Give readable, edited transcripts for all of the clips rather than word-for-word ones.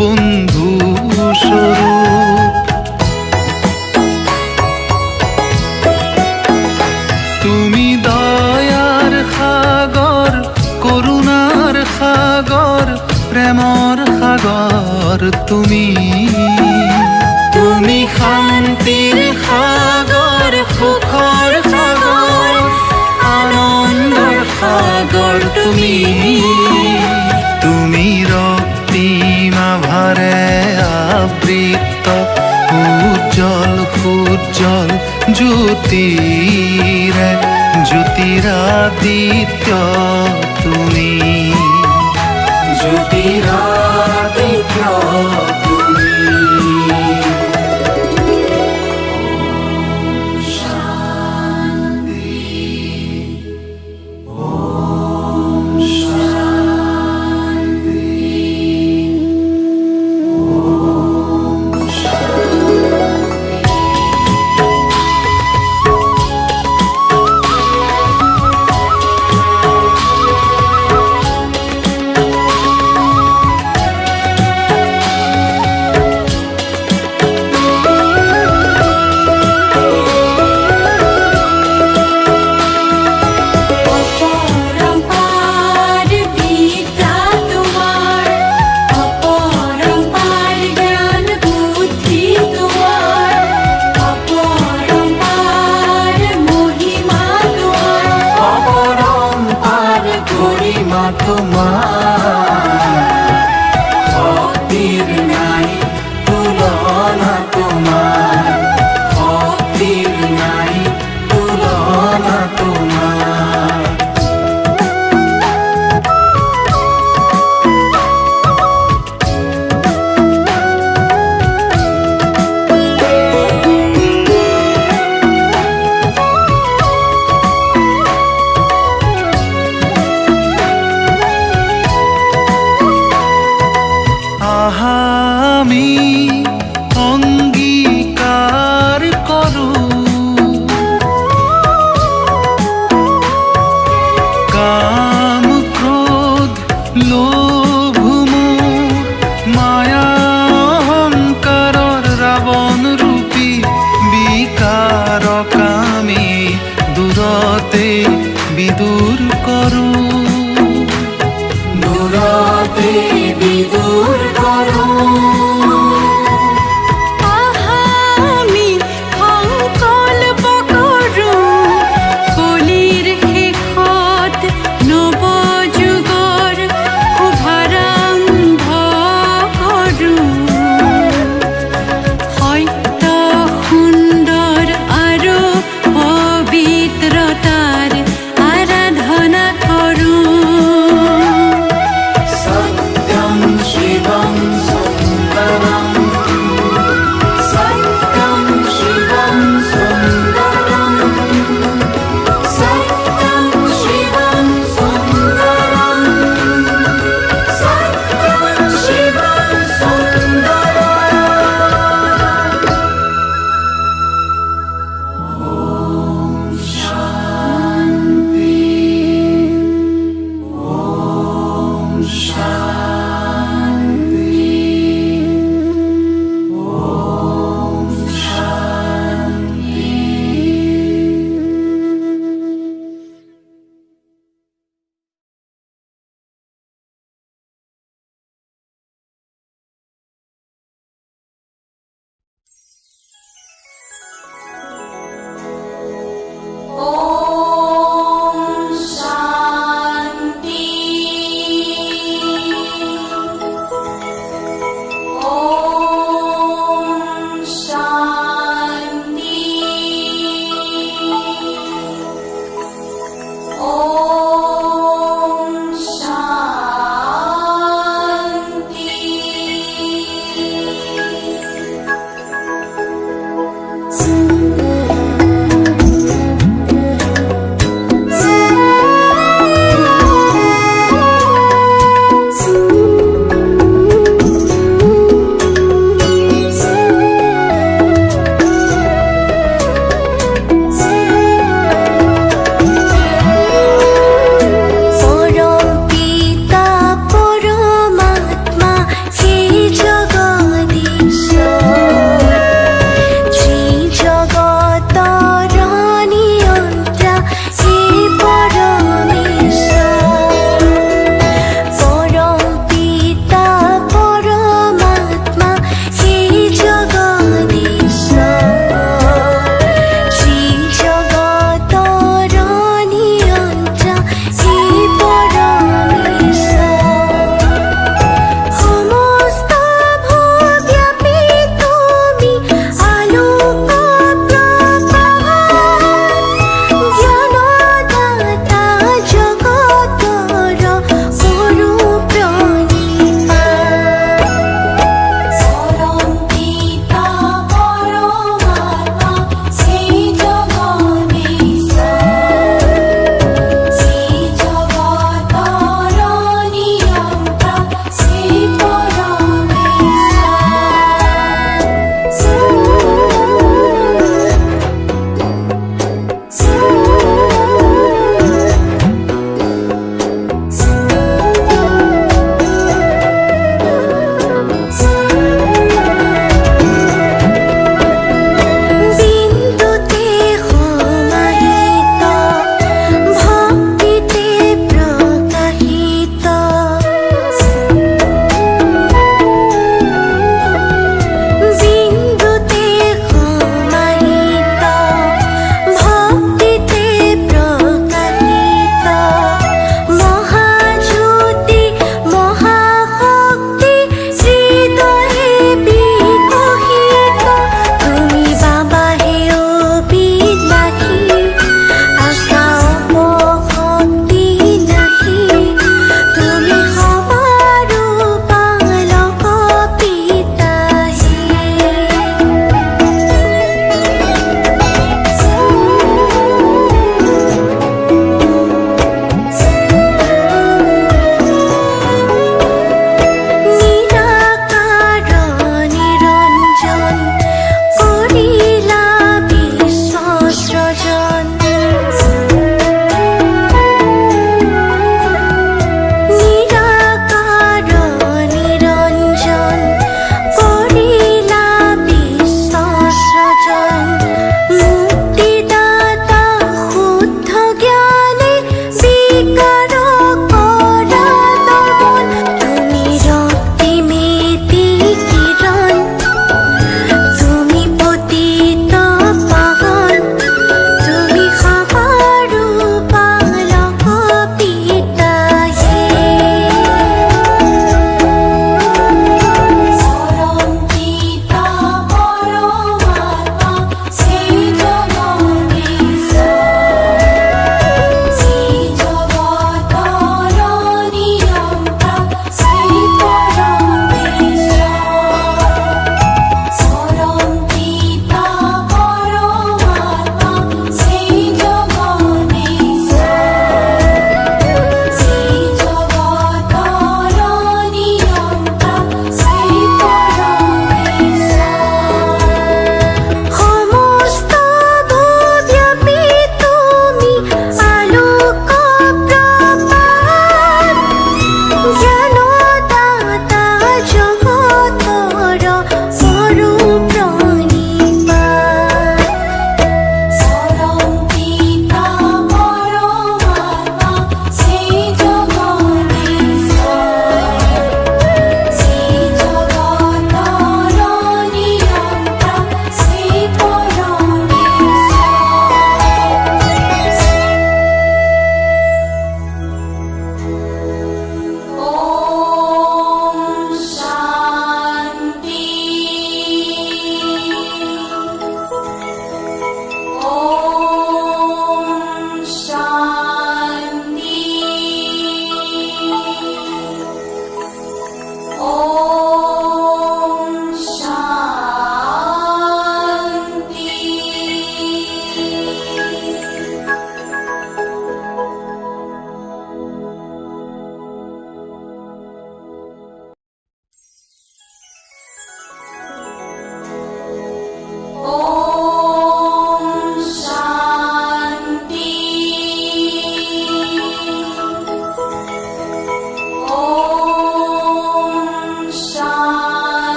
বন্ধু স্বরূপ। তুমি দয়ার সাগর, করুণার সাগর, প্রেমর সাগর তুমি। তুমি শান্তিৰ সাগৰ, সুখৰ সাগৰ, আনন্দৰ সাগৰ তুমি। তুমি রক্তিমাভারে আবৃত উজ্জ্বল উজ্জ্বল জ্যোতিরে, জ্যোতিরাদিত্য তুমি। জ্যোতিরাদিত্য তুমি।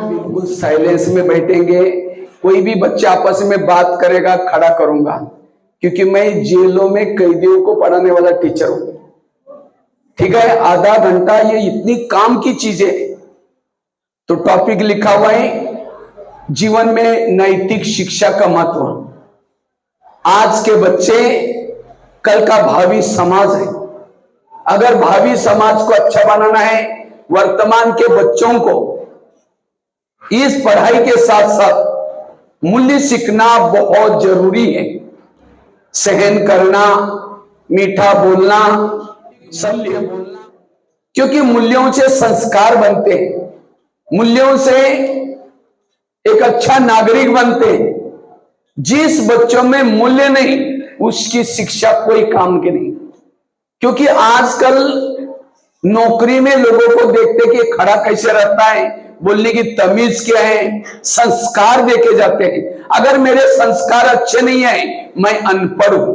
बिल्कुल साइलेंस में बैठेंगे। कोई भी बच्चा आपस में बात करेगा खड़ा करूंगा, क्योंकि मैं जेलों में कैदियों को पढ़ाने वाला टीचर हूं। ठीक है, आधा घंटा ये इतनी काम की चीजें। तो टॉपिक लिखा हुआ है जीवन में नैतिक शिक्षा का महत्व। आज के बच्चे कल का भावी समाज है। अगर भावी समाज को अच्छा बनाना है, वर्तमान के बच्चों को इस पढ़ाई के साथ साथ मूल्य सीखना बहुत जरूरी है। सहन करना, मीठा बोलना, सत्य बोलना, क्योंकि मूल्यों से संस्कार बनते हैं, मूल्यों से एक अच्छा नागरिक बनते हैं। जिस बच्चों में मूल्य नहीं, उसकी शिक्षा कोई काम की नहीं। क्योंकि आजकल नौकरी में लोगों को देखते कि खड़ा कैसे रहता है, बोलने की तमीज क्या है, संस्कार देके जाते हैं। अगर मेरे संस्कार अच्छे नहीं है, मैं अनपढ़ हूं।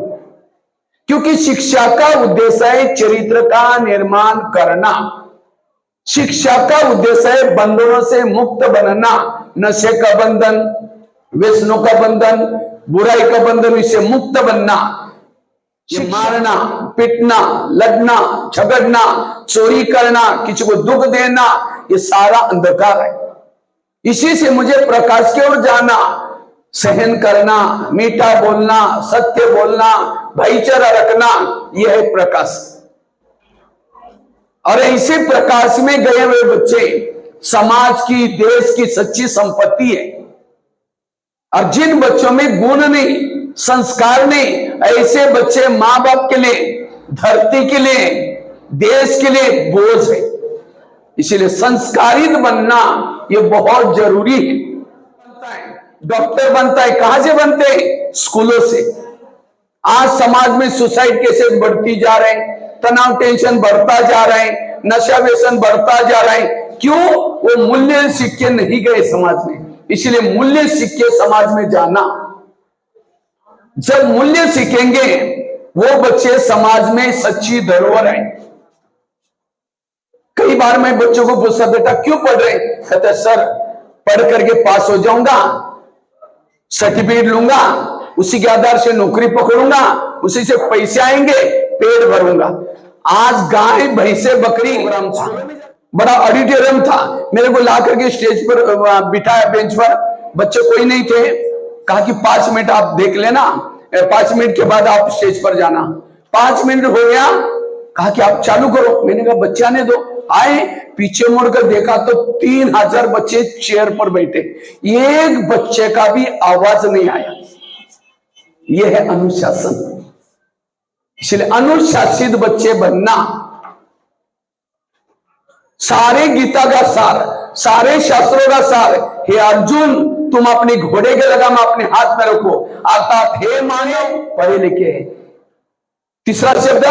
क्योंकि शिक्षा का उद्देश्य है चरित्र का निर्माण करना। शिक्षा का उद्देश्य है बंधनों से मुक्त बनना। नशे का बंधन, व्यसनों का बंधन, बुराई का बंधन, इससे मुक्त बनना। मारना, पिटना, लड़ना, झगड़ना, चोरी करना, किसी को दुख देना, ये सारा अंधकार है। इसी से मुझे प्रकाश की ओर जाना, सहन करना, मीठा बोलना, सत्य बोलना, भाईचारा रखना, यह है प्रकाश। और इसी प्रकाश में गए हुए बच्चे समाज की, देश की सच्ची संपत्ति है। और जिन बच्चों में गुण नहीं, संस्कार नहीं, ऐसे बच्चे मां बाप के लिए, धरती के लिए, देश के लिए बोझ है। इसलिए संस्कारित बनना यह बहुत जरूरी है। डॉक्टर बनता है, कहां से बनते हैं? स्कूलों से। आज समाज में सुसाइड केसेस बढ़ती जा रहे हैं, तनाव टेंशन बढ़ता जा रहा है, नशा व्यसन बढ़ता जा रहा है। क्यों? वो मूल्य सीख के नहीं गए समाज में। इसलिए मूल्य सीख के समाज में जाना। जब मूल्य सीखेंगे वो बच्चे समाज में सच्ची धरोहर है। कई बार मैं बच्चों को पूछता, बेटा क्यों पढ़ रहे? कहते सर पढ़ करके पास हो जाऊंगा, सर्टिफिकेट लूंगा, उसी के आधार से नौकरी पकड़ूंगा, उसी से पैसे आएंगे, पेट भरूंगा। आज गाय, भैंसे, बकरी बड़ा ऑडिटोरियम था, मेरे को ला करके स्टेज पर बिठाया, बेंच पर, बच्चे कोई नहीं थे। कहा कि 5 मिनट आप देख लेना, 5 मिनट के बाद आप स्टेज पर जाना। 5 मिनट हो गया, कहा कि आप चालू करो। मैंने कहा बच्चे आने दो। आए, पीछे मुड़कर देखा तो 3000 बच्चे चेयर पर बैठे, एक बच्चे का भी आवाज नहीं आया। यह है अनुशासन। इसलिए अनुशासित बच्चे बनना। सारे गीता का सार, सारे शास्त्रों का सार, हे अर्जुन तुम अपने घोड़े के लगाम अपने हाथ में रखो, अर्थात हे मानव पढ़े लिखे। तीसरा शब्द,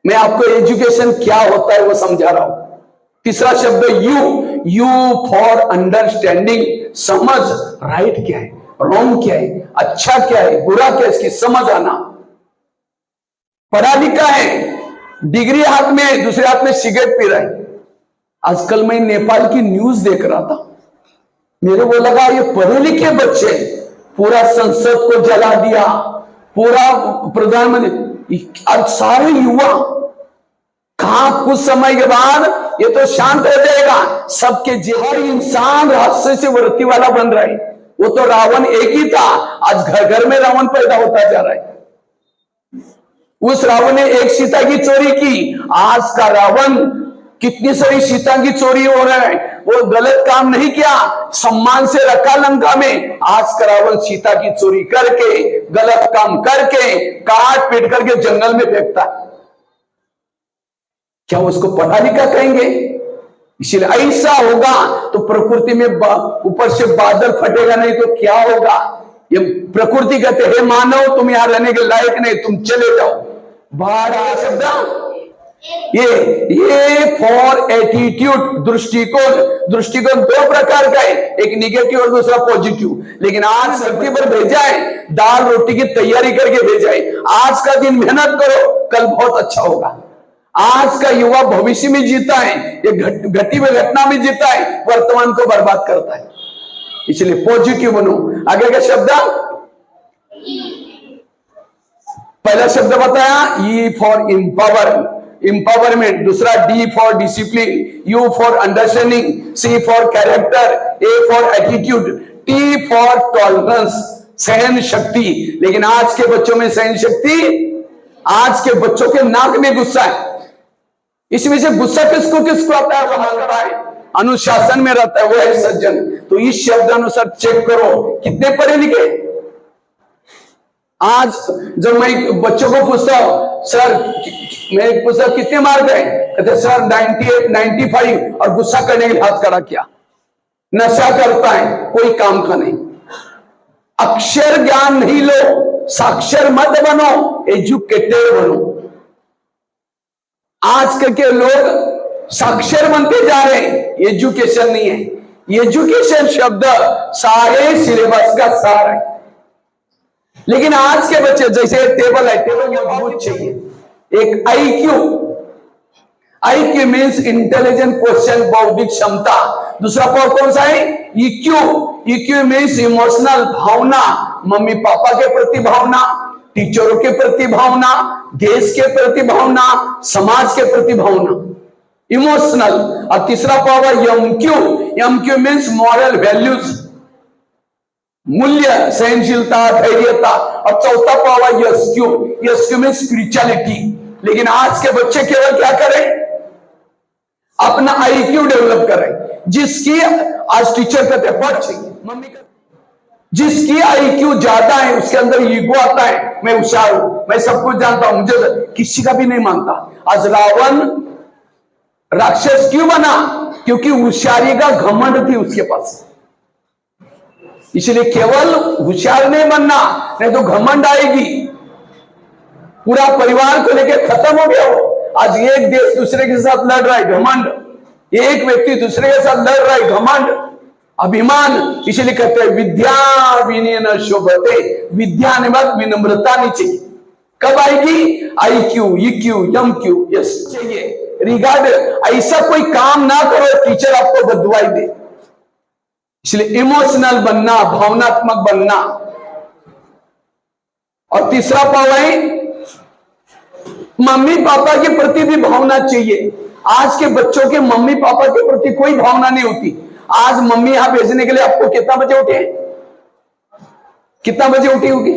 मैं आपको एजुकेशन क्या होता है वो समझा रहा हूं। तीसरा शब्द यू फॉर अंडरस्टैंडिंग, समझ। राइट क्या है, रॉन्ग क्या है, अच्छा क्या है, बुरा क्या है, इसकी समझ आना। पढ़ा लिखा है, डिग्री हाथ में, दूसरे हाथ में सिगरेट पी रहा है। आजकल मैं नेपाल की न्यूज देख रहा था, मेरे को लगा ये पढ़े लिखे बच्चे पूरा संसद को जला दिया, पूरा प्रधानमंत्री और सारे युवा, कहा कुछ समय के बाद ये तो शांत हो जाएगा। सबके हर इंसान रास्ते से वृत्ति वाला बन रहा है। वो तो रावण एक ही था, आज घर घर में रावण पैदा होता जा रहा है। उस रावण ने एक सीता की चोरी की, आज का रावण कितनी सारी सीता की चोरी हो रहा है। वो गलत काम नहीं किया, सम्मान से रखा लंका में। आज का रावण सीता की चोरी करके, गलत काम करके, काट पीट करके जंगल में फेंकता। क्या उसको पढ़ा लिखा कहेंगे? इसलिए ऐसा होगा तो प्रकृति में ऊपर से बादल फटेगा, नहीं तो क्या होगा? ये प्रकृति कहते हे मानव तुम यहां रहने के लायक नहीं, तुम चले जाओ बाहर। आ शब्द ये फॉर एटीट्यूड, दृष्टिकोण दो प्रकार का है, एक निगेटिव और दूसरा पॉजिटिव। लेकिन आज धरती पर भेजा है, दाल रोटी की तैयारी करके भेजा है। आज का दिन मेहनत करो, कल बहुत अच्छा होगा। आज का युवा भविष्य में जीता है, ये घटी हुई घटना में जीता है, वर्तमान को बर्बाद करता है। इसलिए पॉजिटिव बनो। आगे का शब्द, पहला शब्द बताया ई फॉर इंपावरमेंट, दूसरा D for discipline, U for understanding, C for character, A for attitude, T for tolerance, सहन शक्ति। लेकिन आज के बच्चों में सहन शक्ति, आज के बच्चों के नाक में गुस्सा है। इसमें से गुस्सा किसको आता है? वहां का है अनुशासन में रहता है, वो है सज्जन। तो इस शब्द अनुसार चेक करो कितने पढ़े लिखे। आज जब मैं बच्चों को पूछता हूं, सर मैं पूछता कितने मार्क है, कहते सर 98, 95, और गुस्सा करने के लिए हाथ खड़ा किया। नशा करता है, कोई काम का नहीं। अक्षर ज्ञान नहीं लो, साक्षर मत बनो, एजुकेटेड बनो। आज के लोग साक्षर बनते जा रहे हैं, एजुकेशन नहीं है। एजुकेशन शब्द सारे सिलेबस का सार है। लेकिन आज के बच्चे, जैसे टेबल है, टेबल मजबूत चाहिए। एक आईक्यू मीन्स इंटेलिजेंट क्वेश्चन, बौद्धिक क्षमता। दूसरा पावर कौन सा है? ईक्यू मीन्स इमोशनल, भावना, मम्मी पापा के प्रति भावना, टीचरों के प्रति भावना, देश के प्रति भावना, समाज के प्रति भावना, इमोशनल। और तीसरा power MQ means moral values, मूल्य, सहनशीलता, धैर्यता। और चौथा पावर एसक्यू मीन्स स्पिरिचुअलिटी। लेकिन आज के बच्चे केवल क्या करें? अपना आईक्यू डेवलप करें। जिसकी आज टीचर कहते हैं पढ़ चाहिए, मम्मी कहते जिसकी आईक्यू ज्यादा है उसके अंदर ईगो आता है, मैं होशियार हूं, मैं सब कुछ जानता हूं, मुझे किसी का भी नहीं मानता। आज रावण राक्षस क्यों बना? क्योंकि होशियारी का घमंड थी उसके पास। इसलिए केवल होशियार नहीं बनना, नहीं तो घमंड आएगी, पूरा परिवार को लेकर खत्म हो गया वो। आज एक देश दूसरे के साथ लड़ रहा है, घमंड। एक व्यक्ति दूसरे के साथ लड़ रहा है, घमंड, अभिमान। इसलिए कहते हैं विद्या विनय न शोभते, विद्या ने बाद विनम्रता नहीं चाहिए। कब आएगी? आईक्यू, ईक्यू, एमक्यू यस चाहिए। रिगार्ड, ऐसा कोई काम ना करो टीचर आपको बददुआई दे। इसलिए इमोशनल बनना, भावनात्मक बनना। और तीसरा पावर है मम्मी पापा के प्रति भी भावना चाहिए। आज के बच्चों के मम्मी पापा के प्रति कोई भावना नहीं होती। आज मम्मी यहां भेजने के लिए आपको कितना बजे उठे? कितना बजे उठी होगी?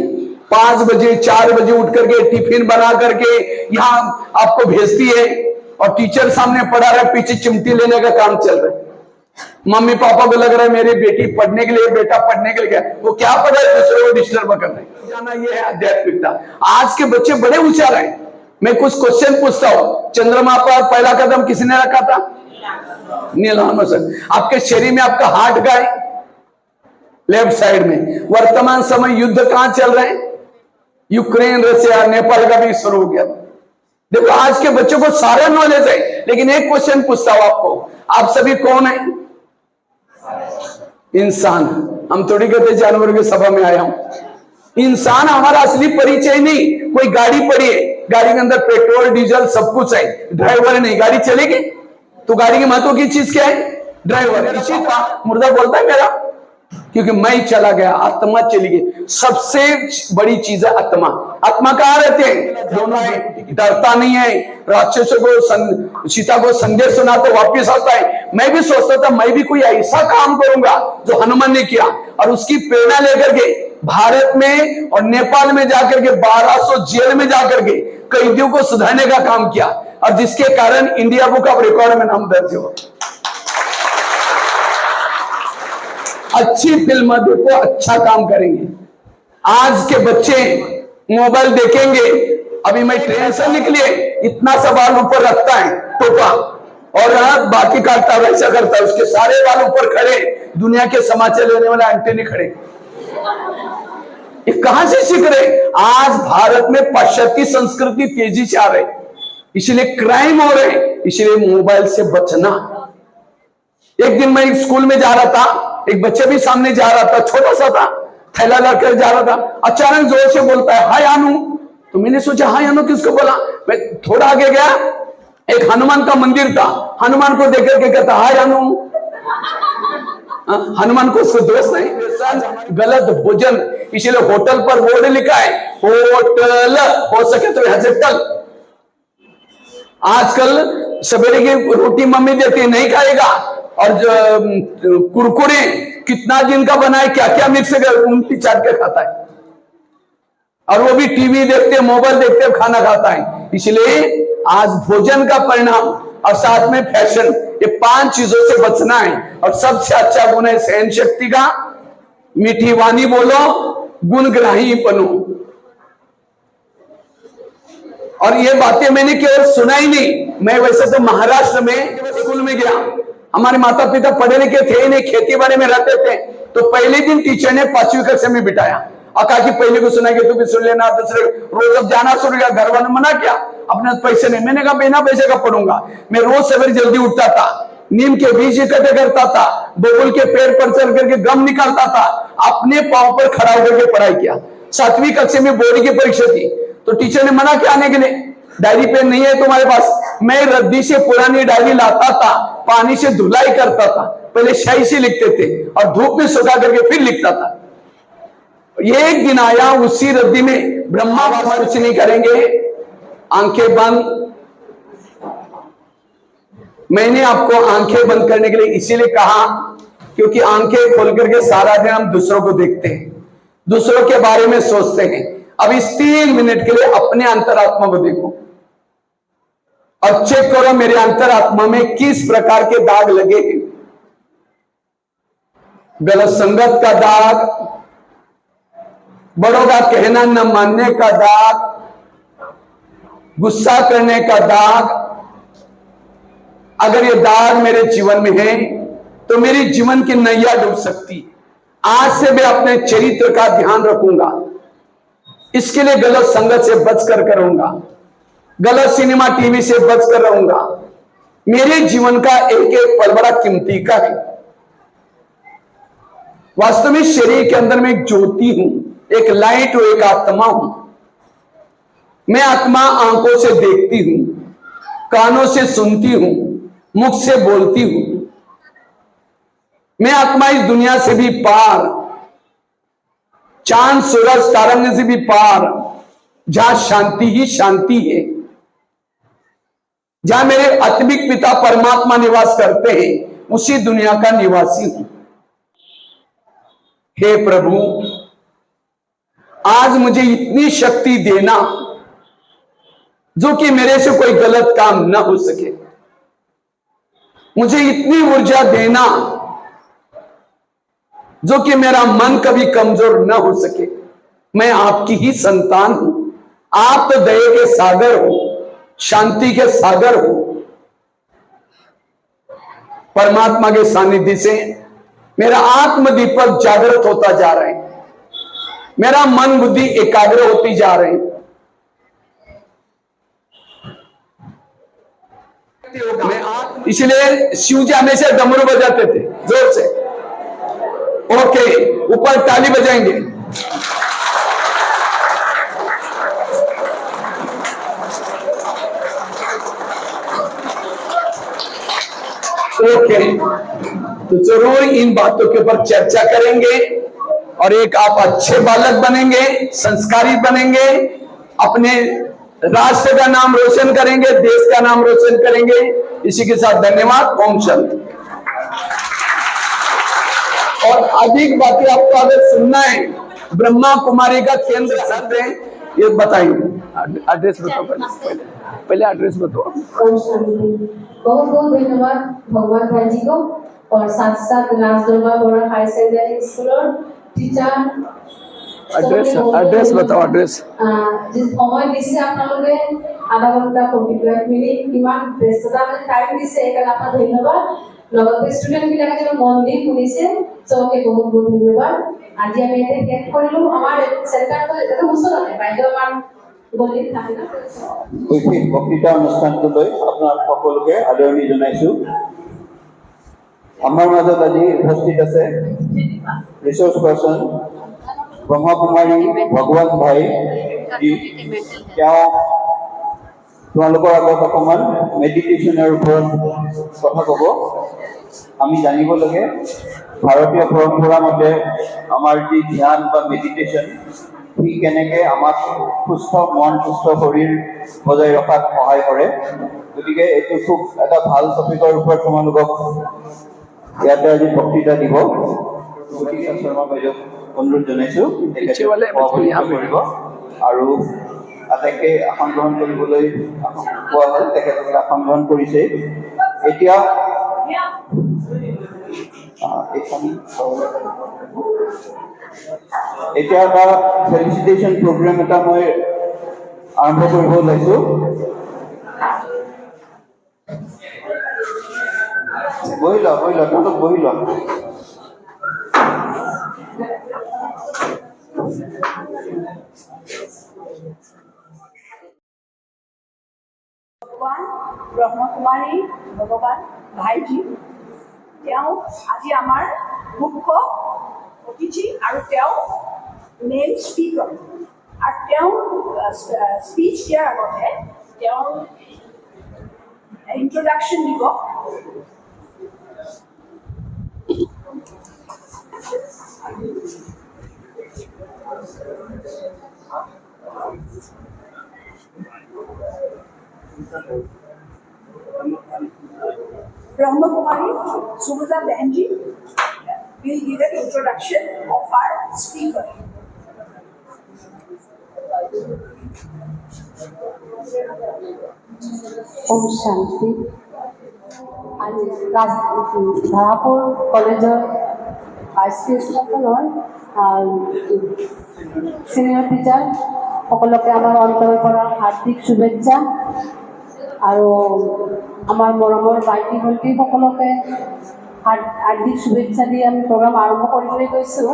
5 बजे, 4 बजे उठ करके टिफिन बना करके यहां आपको भेजती है। और टीचर सामने पढ़ा रहा है, पीछे चिमटी लेने का काम चल रहा है। मम्मी पापा को लग रहा है मेरी बेटी पढ़ने के लिए, बेटा पढ़ने के लिए गया, वो क्या पढ़ रहा है? दूसरे को डिस्टर्ब कर रहे हैं। जाना ये है आध्यात्मिकता। आज के बच्चे बड़े होशियार हैं। मैं कुछ क्वेश्चन पूछता हूं, चंद्रमा पर पहला कदम किसने रखा था? Neil Armstrong. आपके शरीर में आपका हार्ट का है लेफ्ट साइड में। वर्तमान समय युद्ध कहां चल रहे हैं? यूक्रेन, रशिया, नेपाल का भी शुरू हो गया। देखो आज के बच्चों को सारा नॉलेज है। लेकिन एक क्वेश्चन पूछता हूं आपको, आप सभी कौन है? इंसान। हम थोड़ी कहते जानवरों की सभा में आया हूं। इंसान हमारा असली परिचय नहीं। कोई गाड़ी पड़ी है, गाड़ी के अंदर पेट्रोल डीजल सब कुछ है, ड्राइवर नहीं, गाड़ी चलेगी? तो गाड़ी की महत्व की चीज क्या है? ड्राइवर। इसी का मुर्दा बोलता है मेरा, क्योंकि मैं चला गया, आत्मा चली गई। सबसे बड़ी चीज है आत्मा। आत्मा कहाँ रहते हैं? दोनों है। डरता नहीं है। राक्षसों को, सीता को संदेश सुनाते वापिस आता है। मैं भी सोचता था मैं भी कोई ऐसा काम करूंगा जो हनुमान ने किया, और उसकी प्रेरणा लेकर के भारत में और नेपाल में जाकर के 1200 जेल में जाकर के कैदियों को सुधारने का काम किया, और जिसके कारण इंडिया बुक ऑफ रिकॉर्ड में नाम दर्ज हुआ। अच्छी फिल्म देखो, अच्छा काम करेंगे। आज के बच्चे मोबाइल देखेंगे। अभी मैं ट्रेन से निकले, इतना सा बाल ऊपर रखता है टोपा, और बाकी काटता वैसा करता है, उसके सारे बाल ऊपर खड़े, दुनिया के समाचार लेने वाले आंटी नहीं खड़े। ये कहां से सीख रहे? आज भारत में पाश्चात्य संस्कृति तेजी से आ रही, इसलिए क्राइम हो रहे, इसलिए मोबाइल से बचना। एक दिन मैं स्कूल में जा रहा था, एक बच्चे भी सामने जा रहा था, छोटा सा था, थैला लेकर जा रहा था, अचानक जोर से बोलता है हाय अनु। तो मैंने सोचा हाय अनु किसको बोला? मैं थोड़ा आगे गया, एक हनुमान का मंदिर था, हनुमान को देख करके कहता हाय अनु। हनुमान को उसको दोस्त नहीं। गलत भोजन, इसलिए होटल पर बोर्ड लिखा है होटल, हो सके तो यहां से टल। आजकल सवेरे की रोटी मम्मी देती है, नहीं खाएगा, और जो कुरकुरे कितना दिन का बना है, क्या क्या मिक्स कर उंगली चाट के खाता है, और वो भी टीवी देखते मोबाइल देखते खाना खाता है। इसलिए आज भोजन का परिणाम और साथ में फैशन, ये 5 चीजों से बचना है। और सबसे अच्छा गुण है सहन शक्ति का, मीठी वाणी बोलो, गुणग्राही बनो। और ये बातें मैंने केवल सुना ही नहीं, मैं वैसे तो महाराष्ट्र में स्कूल में गया, हमारे माता पिता पढ़े लिखे थे नहीं, खेती बाड़ी में रहते थे, तो पहले दिन टीचर ने 5वीं कक्षा में बिठाया और कहा कि पहले को सुना कि तू भी सुन लेना, दूसरे रोज अब जाना शुरू किया। घर वालों ने मना किया, अपने पैसे नहीं। मैंने कहा बिना पैसे का पढ़ूंगा। मैं रोज सवेरे जल्दी उठता था, नीम के बीज इकट्ठे करता था, बबुल के पेड़ पर चढ़ करके गम निकालता था, अपने पांव पर खड़ा होकर के पढ़ाई किया। 7वीं कक्षा में बोर्ड की परीक्षा थी, तो टीचर ने मना किया आने के लिए, डायरी पेन नहीं है तुम्हारे पास। मैं रद्दी से पुरानी डायरी लाता था, पानी से धुलाई करता था, पहले स्याही से लिखते थे और धूप में सुखा करके फिर लिखता था। एक दिन आया, उसी रद्दी में ब्रह्मा कुछ नहीं करेंगे, आंखें बंद। मैंने आपको आंखें बंद करने के लिए इसीलिए कहा क्योंकि आंखें खोल करके सारा दिन हम दूसरों को देखते हैं, दूसरों के बारे में सोचते हैं। अब इस 3 मिनट के लिए अपने अंतरात्मा को देखो और चेक करो मेरे अंतरात्मा में किस प्रकार के दाग लगे हैं। गलत संगत का दाग, बड़ों का कहना न मानने का दाग, गुस्सा करने का दाग। अगर ये दाग मेरे जीवन में है तो मेरी जीवन की नैया डूब सकती है। आज से मैं अपने चरित्र का ध्यान रखूंगा, इसके लिए गलत संगत से बचकर रहूंगा, गलत सिनेमा टीवी से बचकर रहूंगा। मेरे जीवन का एक एक पल बड़ा कीमती का है। वास्तव में शरीर के अंदर में एक ज्योति हूं, एक लाइट हूं, एक आत्मा हूं। मैं आत्मा आंखों से देखती हूं, कानों से सुनती हूं, मुख से बोलती हूं। मैं आत्मा इस दुनिया से भी पार, चांद सूरज तारंग से भी पार, जहां शांति ही शांति है, जहां मेरे आत्मिक पिता परमात्मा निवास करते हैं, उसी दुनिया का निवासी हूं। हे प्रभु, आज मुझे इतनी शक्ति देना जो कि मेरे से कोई गलत काम न हो सके। मुझे इतनी ऊर्जा देना जो कि मेरा मन कभी कमजोर न हो सके। मैं आपकी ही संतान हूं। आप तो दया के सागर हो, शांति के सागर हो। परमात्मा के सानिध्य से मेरा आत्म दीपक जागृत होता जा रहा है, मेरा मन बुद्धि एकाग्र होती जा रहे हैं। इसलिए शिव जी हमेशा डमरू बजाते थे जोर से। ओके, ऊपर ताली बजाएंगे। ओके, तो जरूर इन बातों के ऊपर चर्चा करेंगे और एक आप अच्छे बालक बनेंगे, संस्कारी बनेंगे, अपने राष्ट्र का नाम रोशन करेंगे, देश का नाम रोशन करेंगे। इसी के साथ धन्यवाद। ओम शांति। और अधिक बातें आपको अगर सुनना है, ब्रह्मा कुमारी का केंद्र है, ये बताएंगे। एड्रेस बताओ, पहले एड्रेस बताओ। बहुत बहुत धन्यवाद भगवान भाई जी को और साथ साथ राजदरबार बोरा हाई सेकेंडरी स्कूल और टीचर। एड्रेस बताओ। एड्रेस जिस समय दिसे आपनालोके आधा घंटा 45 मिनिट किमान व्यस्तता टाइम दिसे एकाला आपना धन्यवाद। লগতে ষ্টুডেন্ট বিলাকে যে মন দি শুনিছে চবকে বহুত বহুত ধন্যবাদ আজি আমি এটা শেষ কৰিলো আমাৰ চেণ্টাৰটো এটা ওচৰতে বাইদেউ আমাৰ গলিত থাকে না শৈক্ষিক বক্তৃতা অনুষ্ঠানটোলৈ আপোনাক সকলোকে আদৰণি জনাইছো আমাৰ মাজত আজি উপস্থিত আছে ৰিসোৰ্স পাৰ্সন ব্ৰহ্মকুমাৰী ভগৱান ভাই যি তেওঁ তোমালোকৰ আগত অকণমান মেডিটেশ্যনৰ ওপৰত কথা ক'ব আমি জানিব লাগে ভাৰতীয় পৰম্পৰা মতে আমাৰ যি ধ্যান বা মেডিটেশ্যন সি কেনেকৈ আমাক সুস্থ মন সুস্থ শৰীৰ বজাই ৰখাত সহায় কৰে গতিকে এইটো খুব এটা ভাল টপিকৰ ওপৰত তোমালোকক ইয়াতে আজি বক্তৃতা দিব গতিকে শৰ্মা বাইদেউক অনুৰোধ জনাইছোঁ কৰিব আৰু আটাইকে আসন গ্ৰহণ কৰিবলৈ কোৱা হ'ল তেখেতলোকে আসন গ্ৰহণ কৰিছে এতিয়া এটা ফেলিচিটেশ্যন প্ৰগ্ৰেম এটা মই আৰম্ভ কৰিব ওলাইছোঁ বহি লোৱা তহঁতক বহি লোৱা ব্ৰহ্মকুমাৰী ভগৱান ভাইজি তেওঁ আজি আমাৰ মুখ্য অতিথি আৰু তেওঁ মেইন স্পীকাৰ আৰু তেওঁ স্পীচ দিয়াৰ আগতে তেওঁ ইন্ট্ৰডাকশ্যন দিব Brahmakumari Subhata Benji will give an introduction of our speaker. Om Shanti. আজি ধাৰাপুৰ কলেজৰ ভাইচ প্ৰিন্সিপালৰ চিনিয়ৰ টিচাৰ সকলোকে আমাৰ অন্তৰৰ পৰা হাৰ্দিক শুভেচ্ছা আৰু আমাৰ মৰমৰ ভাইটি ভণ্টি সকলোকে হাৰ্দিক শুভেচ্ছা দি আমি প্ৰগ্ৰাম আৰম্ভ কৰিবলৈ গৈছোঁ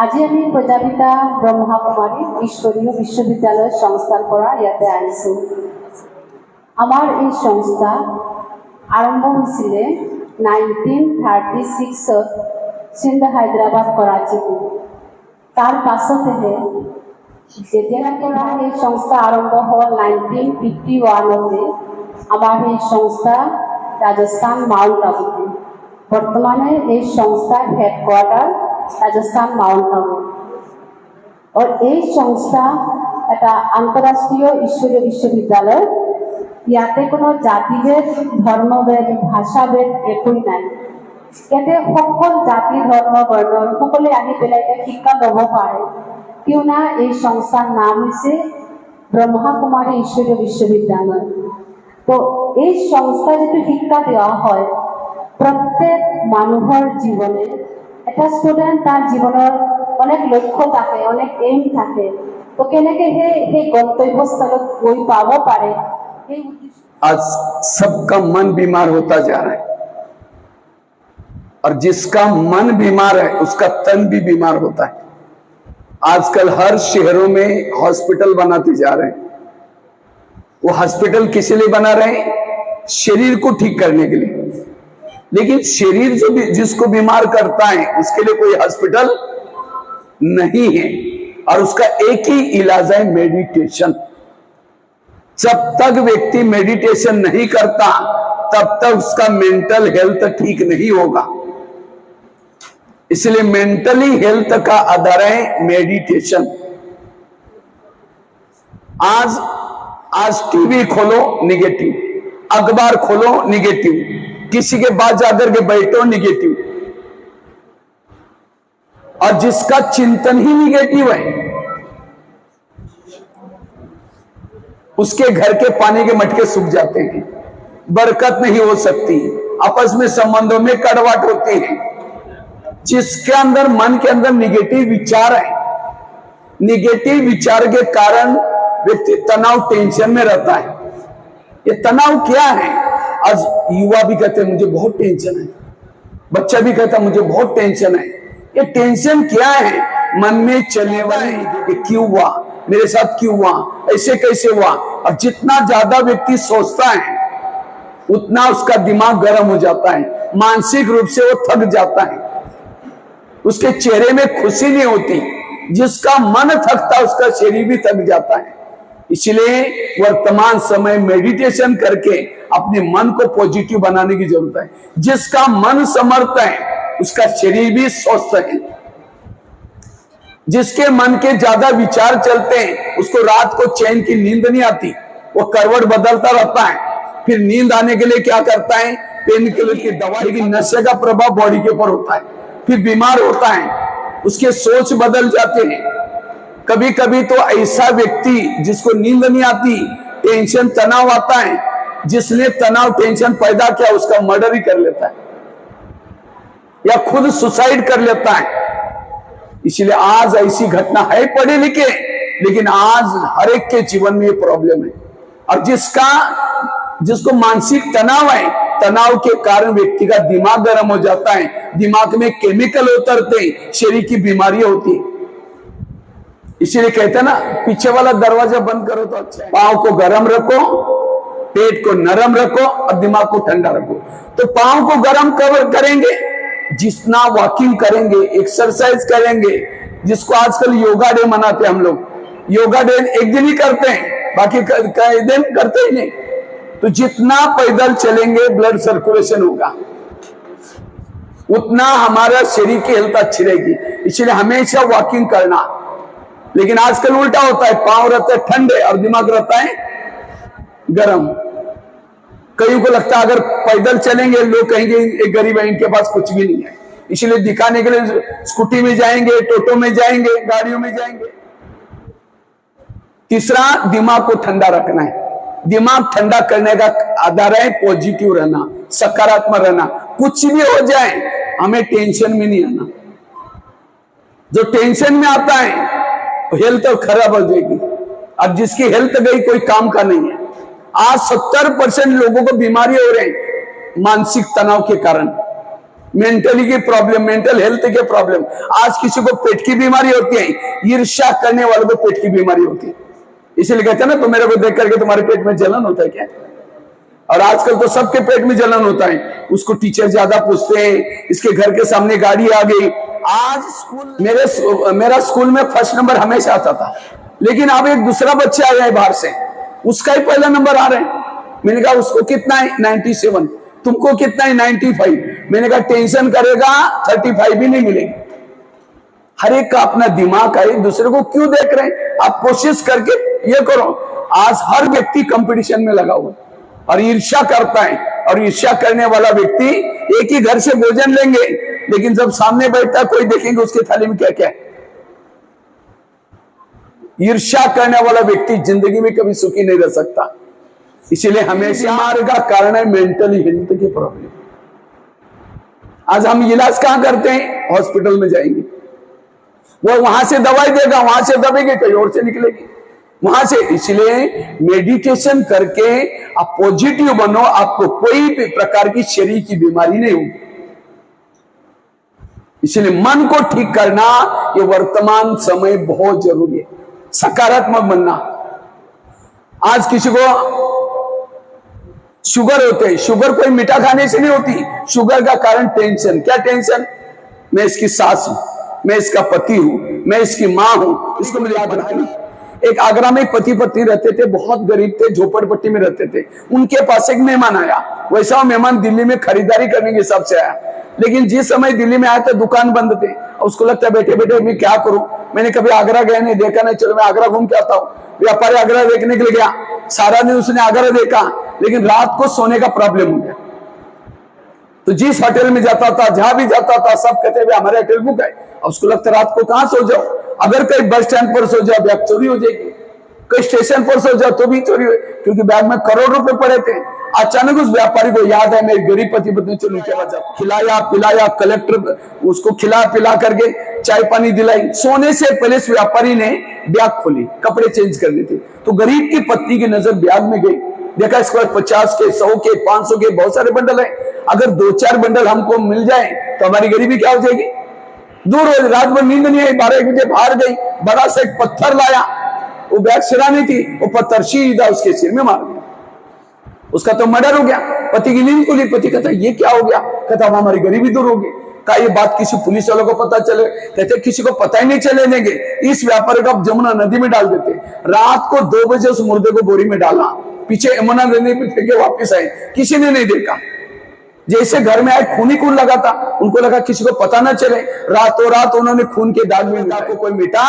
আজি আমি প্ৰজাপিতা ব্ৰহ্মকুমাৰী ঈশ্বৰীয় বিশ্ববিদ্যালয় সংস্থাৰ পৰা ইয়াতে আহিছোঁ আমাৰ এই সংস্থা আৰম্ভ হৈছিলে 1936ত সিন্ধ হায়দৰাবাদ কৰাচীত তাৰ পাছতেহে যেতিয়াৰ পৰা এই সংস্থা আৰম্ভ হ'ল 1951তে আমাৰ এই সংস্থা ৰাজস্থান মাউণ্ট আবুতে বৰ্তমানে এই সংস্থাৰ হেডকোৱাৰ্টাৰ ৰাজস্থান মাউণ্ট আবু আৰু এই সংস্থা এটা আন্তঃৰাষ্ট্ৰীয় ঈশ্বৰীয় বিশ্ববিদ্যালয় ইয়াতে কোনো জাতিভেদ ধৰ্মভেদ ভাষাভেদ একোই নাই ইয়াতে সকল জাতি ধৰ্ম বৰ্ণৰ সকলোৱে আহি পেলাই শিক্ষা ল'ব পাৰে কিয়না এই সংস্থাৰ নাম হৈছে ব্ৰহ্মকুমাৰী ঈশ্বৰীয় বিশ্ববিদ্যালয় তো এই সংস্থা যেটো শিক্ষা দেওয়া হয় প্রত্যেক মানুহৰ জীবনে এটা স্টুডেন্ট তার জীবনের অনেক লক্ষ্য থাকে অনেক এইম থাকে তো কেনেকে সেই গন্তব্যস্থলত গৈ পাব পাৰে आज सबका मन बीमार होता जा रहा है और जिसका मन बीमार है उसका तन भी बीमार होता है आजकल हर शहरों में हॉस्पिटल बनाते जा रहे हैं वो हॉस्पिटल किस लिए बना रहे हैं शरीर को ठीक करने के लिए लेकिन शरीर जो जिसको बीमार करता है उसके लिए कोई हॉस्पिटल नहीं है और उसका एक ही इलाज है मेडिटेशन जब तक व्यक्ति मेडिटेशन नहीं करता तब तक उसका मेंटल हेल्थ ठीक नहीं होगा इसलिए मेंटली हेल्थ का आधार है मेडिटेशन आज टीवी खोलो निगेटिव अखबार खोलो निगेटिव किसी के पास जाकर के बैठो निगेटिव और जिसका चिंतन ही निगेटिव है उसके घर के पानी के मटके सूख जाते हैं बरकत नहीं हो सकती आपस में संबंधों में कड़वाहट होती है जिसके अंदर मन के अंदर निगेटिव विचार है निगेटिव विचार के कारण व्यक्ति तनाव टेंशन में रहता है ये तनाव क्या है आज युवा भी कहते हैं मुझे बहुत टेंशन है, बच्चा भी कहता मुझे बहुत टेंशन है। ये टेंशन क्या है? मन में चलने वाले कि क्यों हुआ, मेरे साथ क्यों हुआ, ऐसे कैसे हुआ। और जितना ज्यादा व्यक्ति सोचता है उतना उसका दिमाग गर्म हो जाता है, मानसिक रूप से वो थक जाता है, उसके चेहरे में खुशी नहीं होती। जिसका मन थकता है उसका शरीर भी थक जाता है। इसलिए वर्तमान समय मेडिटेशन करके अपने मन को पॉजिटिव बनाने की जरूरत है। जिसका मन समर्थ है उसका शरीर भी स्वस्थ है। जिसके मन के ज्यादा विचार चलते हैं उसको रात को चैन की नींद नहीं आती, वो करवट बदलता रहता है। फिर नींद आने के लिए क्या करता है? पेन किलर की दवाई की नशे का प्रभाव बॉडी के ऊपर होता है, फिर बीमार होता है, उसके सोच बदल जाते हैं। कभी कभी तो ऐसा व्यक्ति जिसको नींद नहीं आती, टेंशन तनाव आता है, जिसने तनाव टेंशन पैदा किया उसका मर्डर ही कर लेता है या खुद सुसाइड कर लेता है। इसलिए आज ऐसी घटना है पढ़े लिखे, लेकिन आज हर एक के जीवन में ये प्रॉब्लम है। और जिसको मानसिक तनाव है, तनाव के कारण व्यक्ति का दिमाग गर्म हो जाता है, दिमाग में केमिकल उतरते, शरीर की बीमारियां होती है। इसीलिए कहते हैं ना, पीछे वाला दरवाजा बंद करो तो अच्छा है। पाँव को गर्म रखो, पेट को नरम रखो और दिमाग को ठंडा रखो। तो पाँव को गर्म कवर करेंगे जितना वॉकिंग करेंगे, एक्सरसाइज करेंगे, जिसको आजकल योगा डे मनाते हैं हम लोग। योगा डे एक दिन ही करते हैं, बाकी कई दिन करते ही नहीं। तो जितना पैदल चलेंगे ब्लड सर्कुलेशन होगा, उतना हमारा शरीर की हेल्थ अच्छी रहेगी। इसलिए हमेशा वॉकिंग करना। लेकिन आजकल उल्टा होता है, पांव रहते हैं ठंडे और दिमाग रहता है गर्म। कईयों को लगता है अगर पैदल चलेंगे लोग कहेंगे एक गरीब है, इनके पास कुछ भी नहीं है, इसलिए दिखाने के लिए स्कूटी में जाएंगे, टोटो में जाएंगे, गाड़ियों में जाएंगे। तीसरा, दिमाग को ठंडा रखना है। दिमाग ठंडा करने का आधार है पॉजिटिव रहना, सकारात्मक रहना। कुछ भी हो जाए हमें टेंशन में नहीं आना। जो टेंशन में आता है हेल्थ खराब हो जाएगी, अब जिसकी हेल्थ गई कोई काम का नहीं है। आज 70% लोगों को बीमारी हो रही है मानसिक तनाव के कारण, मेंटली की प्रॉब्लम, मेंटल हेल्थ के प्रॉब्लम। आज किसी को पेट की बीमारी होती है, ईर्ष्या करने वालों को पेट की बीमारी होती है। इसीलिए कहते हैं ना, तो मेरे को देख करके तुम्हारे पेट में जलन होता है क्या? और आजकल तो सबके पेट में जलन होता है। उसको टीचर ज्यादा पूछते हैं, इसके घर के सामने गाड़ी आ गई। आज स्कूल मेरा स्कूल में फर्स्ट नंबर हमेशा आता था, लेकिन अब एक दूसरा बच्चा आया है बाहर से, उसका ही पहला नंबर आ रहा है। मैंने कहा उसको कितना है? 97। तुमको कितना है? 95। मैंने कहा टेंशन करेगा 35 भी नहीं मिलेगी। हर एक का अपना दिमाग है, दूसरे को क्यों देख रहे हैं? आप कोशिश करके ये करो। आज हर व्यक्ति कंपटीशन में लगा हुआ और ईर्ष्या करता है, और ईर्ष्या करने वाला व्यक्ति एक ही घर से भोजन लेंगे, लेकिन जब सामने बैठता है कोई देखेंगे उसके थाली में क्या क्या है। ईर्ष्या करने वाला व्यक्ति जिंदगी में कभी सुखी नहीं रह सकता। इसीलिए हमेशा बीमारी का कारण है मेंटली हेल्थ की प्रॉब्लम। आज हम इलाज कहां करते हैं? हॉस्पिटल में जाएंगे, वो वहां से दवाई देगा, वहां से दबेगी, कहीं और से निकलेगी वहां से। इसलिए मेडिटेशन करके आप पॉजिटिव बनो, आपको कोई भी प्रकार की शरीर की बीमारी नहीं होगी। इसलिए मन को ठीक करना ये वर्तमान समय बहुत जरूरी है, सकारात्मक बनना। आज किसी को शुगर होते है, शुगर कोई मीठा खाने से नहीं होती। शुगर का कारण टेंशन। क्या टेंशन? मैं इसकी सास हूं, मैं इसका पति हूं, मैं इसकी मां हूं, इसको मुझे याद रखना। एक आगरा में पति पत्नी रहते थे, बहुत गरीब थे, झोपड़पट्टी में रहते थे। उनके पास एक मेहमान आया। वैसा मेहमान दिल्ली में खरीदारी करने के हिसाब से आया, लेकिन जिस समय दिल्ली में आया था दुकान बंद थे। उसको लगता है बैठे बैठे मैं क्या करूं, मैंने कभी आगरा गया नहीं, देखा नहीं, चलो मैं आगरा घूम के आता हूं। व्यापारी आगरा देखने के लिए गया, सारा दिन उसने आगरा देखा, लेकिन रात को सोने का प्रॉब्लम हो गया। तो जिस होटल में जाता था, जहां भी जाता था, सब कहते हुए हमारे होटल बुक है। उसको लगता रात को कहां सो जाओ, अगर कहीं बस स्टैंड पर सो जाओ बैग चोरी हो जाएगी, कहीं स्टेशन पर सो जाओ तो भी चोरी हो, क्योंकि बैग में करोड़ रुपए पड़े थे। अचानक उस व्यापारी को याद है, मेरे गरीब पति पत्नी चलो नीचे बचा, खिलाया पिलाया, कलेक्टर उसको खिला पिला करके चाय पानी दिलाई। सोने से पहले इस व्यापारी ने बैग खोली, कपड़े चेंज करने थे, तो गरीब की पत्नी की नजर बैग में गई। देखा इसके बाद 50 के, 100 के, 500 के बहुत सारे बंडल है। अगर 2-4 बंडल हमको मिल जाए तो हमारी गरीबी क्या हो जाएगी? दूर हो। रात भर नींद नहीं आई, 12-1 बजे बाहर गई, बड़ा सा एक पत्थर लाया, वो बैग सिरानी थी, वो पत्थर सीधा उसके सिर में मार दिया, उसका तो मर्डर हो गया। पति की नींद खुली, पति कहता ये क्या हो गया? कहता हमारी गरीबी दूर होगी। का ये बात किसी पुलिस वालों को पता चले? कहते किसी को पता ही नहीं चले देंगे। इस व्यापारी को आप जमुना नदी में डाल देते। रात को 2 बजे उस मुर्दे को बोरी में डाला, पीछे यमुना नदी में फेंके, वापिस आए, किसी ने नहीं देखा। जैसे घर में आए खून खून लगा था, उनको लगा किसी को पता ना चले, रातों रात उन्होंने खून के दाग में को कोई मिटा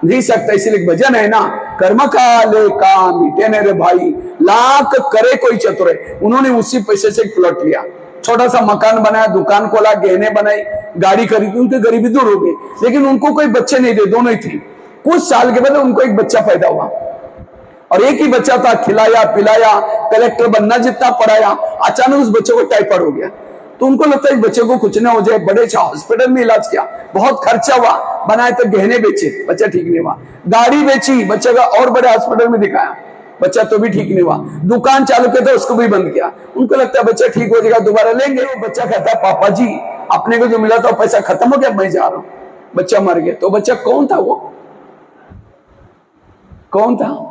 नहीं सकता। इसलिए भजन है ना, कर्म काले का मिटे न रे भाई, लाख करे कोई चतुर है। उन्होंने उसी पैसे से एक प्लॉट लिया, छोटा सा मकान बनाया, दुकान खोला, गहने बनाई, गाड़ी खरीदी, उनकी गरीबी दूर हो गई। लेकिन उनको कोई बच्चे नहीं थे, दोनों ही थे। कुछ साल के बाद उनको एक बच्चा पैदा हुआ और एक ही बच्चा था, खिलाया पिलाया, कलेक्टर बनना जितना पढ़ाया, अचानक उस बच्चे को टाइफाइड हो गया। तो उनको लगता है बच्चे को कुछ ना हो जाए, बड़े हॉस्पिटल में इलाज किया, बहुत खर्चा हुआ, बनाए तो गहने बेचे, बच्चा ठीक नहीं हुआ, गाड़ी बेची, बच्चे का और बड़े हॉस्पिटल में दिखाया, बच्चा तो भी ठीक नहीं हुआ, दुकान चालू किया था, उसको भी बंद किया। उनको लगता है बच्चा ठीक हो जाएगा, दोबारा लेंगे। वो बच्चा कहता है पापा जी अपने को जो मिला था पैसा खत्म हो गया, मैं जा रहा हूं। बच्चा मर गया। तो बच्चा कौन था? वो कौन था?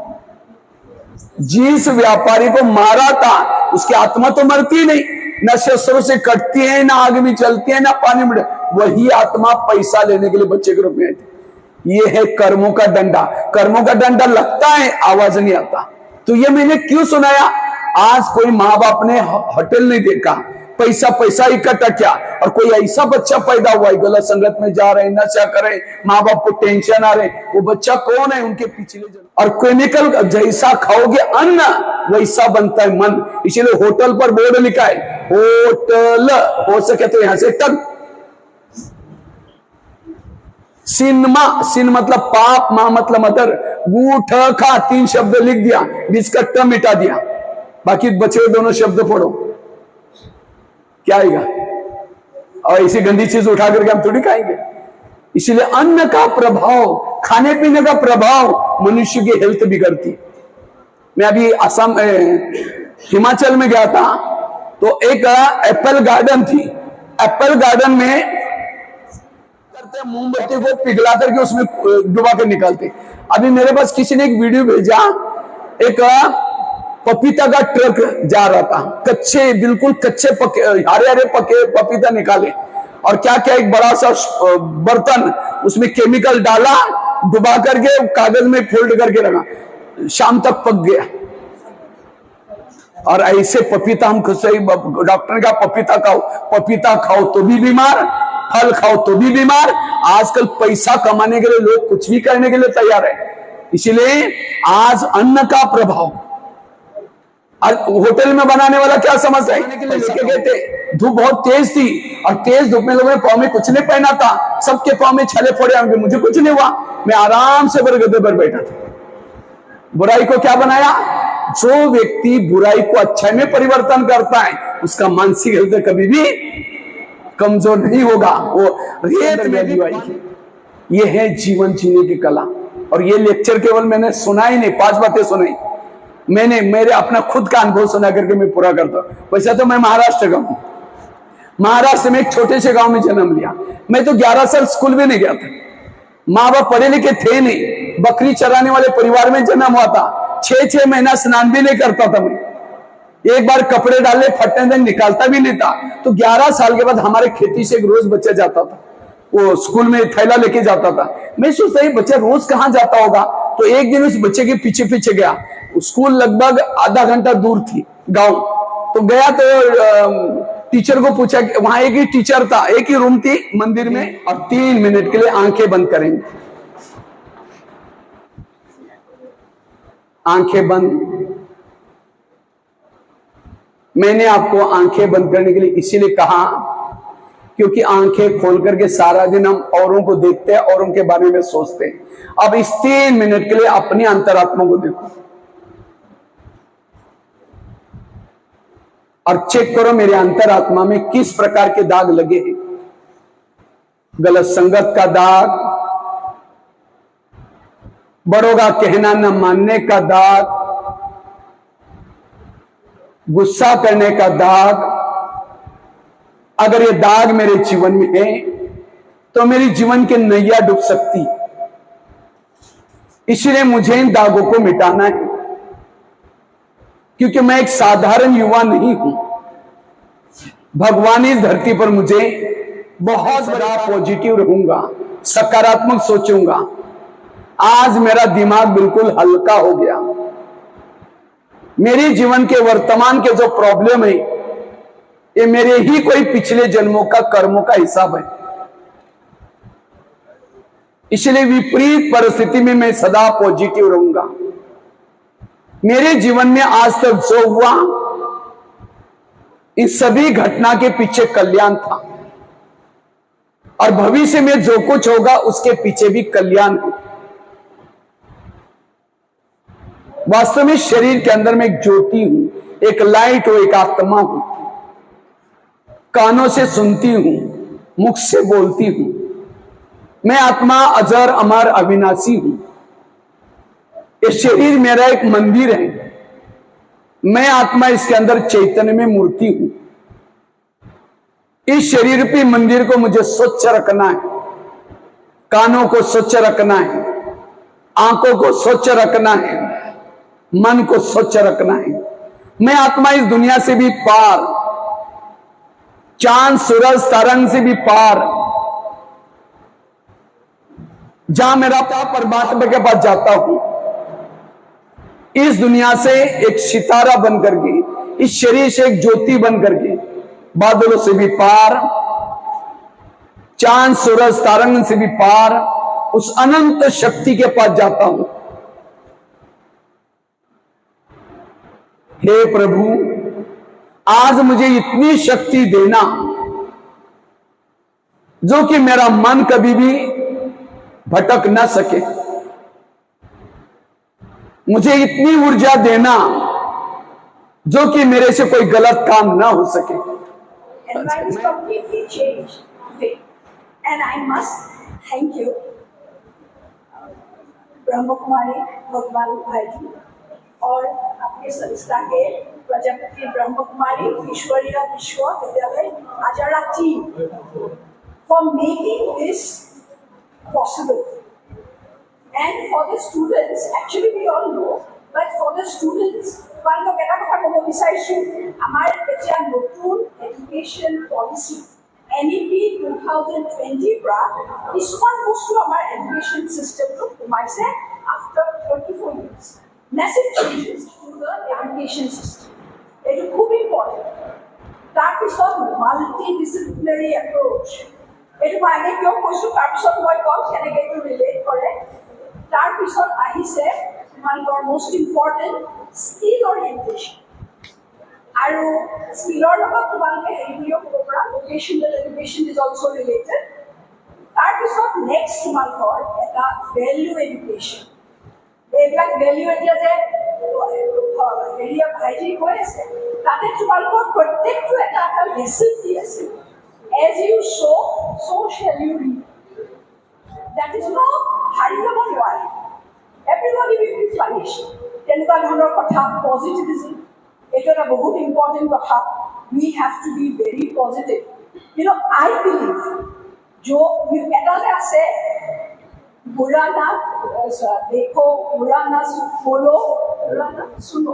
जिस व्यापारी को मारा था उसकी आत्मा तो मरती नहीं, न शस्त्रों से कटती है, ना आग में चलती है, ना पानी में, वही आत्मा पैसा लेने के लिए बच्चे के रूप में आई थी। ये है कर्मों का डंडा। कर्मों का डंडा लगता है, आवाज नहीं आता। तो ये मैंने क्यों सुनाया? आज कोई माँ बाप ने होटल नहीं देखा, पैसा पैसा इकट्ठा किया, और कोई ऐसा बच्चा पैदा हुआ है गलत संगत में जा रहे, नशा करे, माँ बाप को टेंशन आ रहे, वो बच्चा कौन है? उनके पिछले जन्म। और केमिकल जैसा खाओगे अन्न वैसा बनता है मन। इसीलिए होटल पर बोर्ड लिखा है, होटल हो सके तो यहां से टक। सिनमा, सिन मतलब पाप, मां मतलब मदर, गूठ खा, 3 शब्द लिख दिया, बीच का ट मिटा दिया, बाकी बचे हुए दोनों शब्द पढ़ो, क्या आएगा? और ऐसी गंदी चीज उठा करके हम थोड़ी खाएंगे। इसीलिए अन्न का प्रभाव, खाने पीने का प्रभाव मनुष्य की हेल्थ बिगड़ती। मैं अभी असम हिमाचल में गया था, तो एक एप्पल गार्डन थी। एप्पल गार्डन में करते मोमबत्ती को पिघला करके उसमें डुबा कर निकालते। अभी मेरे पास किसी ने एक वीडियो भेजा, एक पपीता का ट्रक जा रहा था, कच्चे, बिल्कुल कच्चे पके, हरे हरे पके पपीता निकाले, और क्या क्या एक बड़ा सा बर्तन, उसमें केमिकल डाला, डुबा करके कागज में फोल्ड करके रखा, शाम तक पक गया। और ऐसे पपीता हम खुद से ही, डॉक्टर ने कहा पपीता खाओ तो भी बीमार, फल खाओ तो भी बीमार। आजकल पैसा कमाने के लिए लोग कुछ भी करने के लिए तैयार है। इसीलिए आज अन्न का प्रभाव, होटल में बनाने वाला क्या समझ रहे हैं? लेके गए थे, धूप बहुत तेज थी, और तेज धूप में लोगों ने पाँव में कुछ नहीं पहना था, सबके पाँव में छले फोड़े होंगे, मुझे कुछ नहीं हुआ, मैं आराम से बरगदे पर बैठा था। बुराई को क्या बनाया? जो व्यक्ति बुराई को अच्छाई में परिवर्तन करता है उसका मानसिक हेल्थ कभी भी कमजोर नहीं होगा। वो रेत में भी आएगी। ये है जीवन जीने की कला। और ये लेक्चर केवल मैंने सुना ही नहीं, 5 बातें सुनाई मैंने, मेरे अपना खुद का अनुभव सुना करके मैं पूरा करता हूं। वैसे तो मैं महाराष्ट्र का हूं, महाराष्ट्र में एक छोटे से गांव में जन्म लिया। मैं तो 11 साल स्कूल में नहीं गया था, माँ बाप पढ़े लिखे थे नहीं, बकरी चराने वाले परिवार में जन्म हुआ था। 6-6 महीना स्नान भी नहीं करता था मैं, एक बार कपड़े डाले फटने तक निकालता भी नहीं था। तो 11 साल के बाद हमारे खेती से एक रोज बच्चा जाता था, वो स्कूल में थैला लेके जाता था। मैं सोचता ये बच्चा रोज कहाँ जाता होगा, तो एक दिन उस बच्चे के पीछे पीछे गया। स्कूल लगभग आधा घंटा दूर थी गांव, तो गया तो टीचर को पूछा, वहां एक ही टीचर था, एक ही रूम थी मंदिर में, और 3 मिनट के लिए आंखें बंद करेंगे, आंखें बंद। मैंने आपको आंखें बंद करने के लिए इसीलिए कहा क्योंकि आंखें खोल करके सारा दिन हम औरों को देखते हैं, औरों के बारे में सोचते हैं। अब इस 3 मिनट के लिए अपनी अंतरात्मा को देखो और चेक करो मेरे अंतरात्मा में किस प्रकार के दाग लगे हैं। गलत संगत का दाग, बड़ों का कहना न मानने का दाग, गुस्सा करने का दाग, अगर ये दाग मेरे जीवन में है तो मेरी जीवन की नैया डूब सकती। इसलिए मुझे इन दागों को मिटाना है, क्योंकि मैं एक साधारण युवा नहीं हूं। भगवान इस धरती पर मुझे बहुत बड़ा पॉजिटिव रहूंगा, सकारात्मक सोचूंगा। आज मेरा दिमाग बिल्कुल हल्का हो गया। मेरे जीवन के वर्तमान के जो प्रॉब्लम है ये मेरे ही कोई पिछले जन्मों का कर्मों का हिसाब है। इसलिए विपरीत परिस्थिति में मैं सदा पॉजिटिव रहूंगा। मेरे जीवन में आज तक जो हुआ इस सभी घटना के पीछे कल्याण था, और भविष्य में जो कुछ होगा उसके पीछे भी कल्याण है। वास्तव में शरीर के अंदर मैं एक ज्योति हूं, एक लाइट हूं, एक आत्मा हूं। कानों से सुनती हूं, मुख से बोलती हूं। मैं आत्मा अजर अमर अविनाशी हूं। ये शरीर मेरा एक मंदिर है। मैं आत्मा इसके अंदर चैतन्य में मूर्ति हूं। इस शरीर पे मंदिर को मुझे स्वच्छ रखना है, कानों को स्वच्छ रखना है, आंखों को स्वच्छ रखना है, मन को स्वच्छ रखना है। मैं आत्मा इस दुनिया से भी पार, चांद सूरज तरंग से भी पार, जहां मेरा परमात्मा के पास जाता हूं, इस दुनिया से एक सितारा बन करके, इस शरीर से एक ज्योति बन करके, बादलों से भी पार, चांद सूरज तारंग से भी पार, उस अनंत शक्ति के पास जाता हूं। हे प्रभु, आज मुझे इतनी शक्ति देना जो कि मेरा मन कभी भी भटक न सके। मुझे इतनी ऊर्जा देना जो कि मेरे से कोई गलत काम ना हो सके। Environment is completely changed today, and I must thank you, Brahma Kumari भगवान भाई जी और अपने संस्था के प्रजापति ब्रह्म कुमारी ईश्वरीय विश्वविद्यालय आजारा team for making this possible. And for the students, actually we all know, but for the students, তোমালোকক এটা কথা ক'ব বিচাৰিছো, আমাৰ এতিয়া নতুন এডুকেশ্যন পলিচি NEP 2020 পৰা কিছুমান বস্তু আমাৰ এডুকেশ্যন চিষ্টেমটোত সোমাইছে after 34 years. Massive changes to the education system. এইটো খুব ইম্পৰ্টেণ্ট। তাৰপিছত multidisciplinary approach, এইটো মই আগে কিয় কৈছো, তাৰপিছত মই কম কেনেকৈ এইটো ৰিলেট কৰে। তাৰপিছত আহিছে তোমালোকৰ most important skill orientation, আৰু স্কিলৰ লগত তোমালোকে হেৰি বুলিও ক'ব পৰা vocational education is also related। তাৰপিছত নেক্সট তোমালোকৰ এটা ভেলু এডুকেশ্যন। এইবিলাক ভেলু এতিয়া যে হেৰিয়া ভাইজি কৈ আছে, তাতে তোমালোকৰ প্ৰত্যেকটো এটা এটা লেচন দি আছে। As you sow, so shall you reap. That is not Harinama word. Everybody will be punished. তেনেকুৱা ধৰণৰ কথা, positivism, এইটো এটা বহুত ইম্পৰ্টেণ্ট কথা। We have to be very positive. You know, I believe, जो এটা যে আছে, बुरा ना देखो, बुरा ना बोलो, बुरा ना सुनो।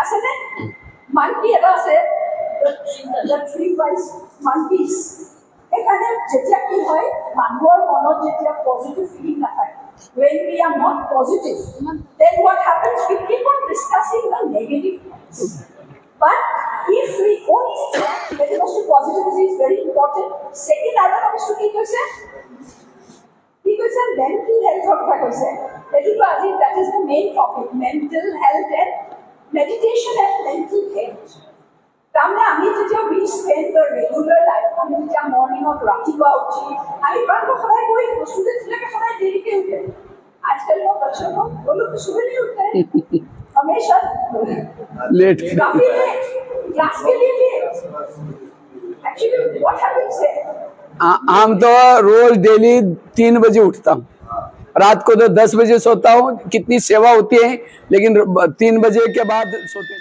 আছেনে? মানকি এটা আছে, the three wise monkeys. এখানে যেতিয়া কি হয়, মানুহৰ মনত যেতিয়া পজিটিভ ফিলিং নাথাকে, when we are not positive, then what happens? We keep on discussing the negative points. But if we only say that the positivity is very important, second other also কি কৈছে? কি কৈছে? Mantle হেল্থৰ কথা কৈছে। এইটো আজি that is the main topic, mental health and meditation and mental health. তাৰমানে আমি যেতিয়া we spend the regular life, আমি যেতিয়া মৰ্ণিঙত ৰাতিপুৱা উঠি, আমি প্ৰায় সদায় গৈ ষ্টুডেণ্টবিলাকে সদায় দেৰিকে উঠে। आजकल वो बच्चों को वो लोग सुबह नहीं उठते हैं, हमेशा लेट काफी लेट, क्लास के लिए लेट। Actually, what happens है? हम तो रोज डेली 3 बजे उठता हूँ, रात को तो 10 बजे सोता हूँ। कितनी सेवा होती है, लेकिन 3 बजे के बाद सोते